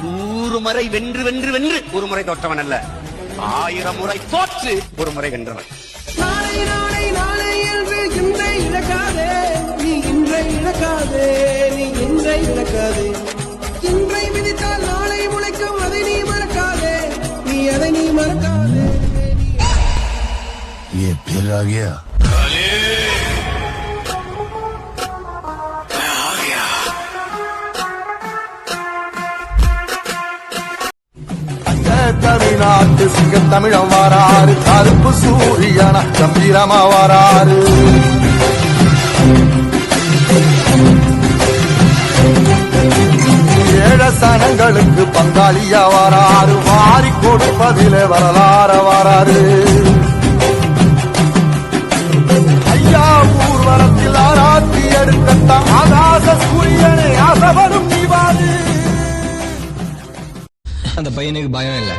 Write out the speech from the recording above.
100 முறை வென்று வென்று வென்று ஒரு முறை தோற்றவன் அல்ல, 1000 முறை தோற்று ஒரு முறை வென்றவன். நாளை நாளை நாளை என்று இன்றை இழக்காதே, நீ இன்றை இழக்காதே, நீ இன்றை இழக்காதே. இன்றை விதித்தால் நாளை முளைக்கும், அதை நீ மறக்காதே, நீ அதை நீ மறக்காதே. ये फिर आ गया தமிழ்நாட்டு சிங்க தமிழம் வாராரு, கருப்பு சூரியன கம்பீரமா வாராரு. ஏழ சனங்களுக்கு பங்காளியா வாராரு, வாரி கொடுப்பதிலே வரலாற வாராரு. ஐயா ஊர்வலத்தில் ஆராத்தி எடுக்கத்தான் ஆகாச சூரியனே ஆசவரும் நீவாது. அந்த பையனுக்கு பயம் இல்லை.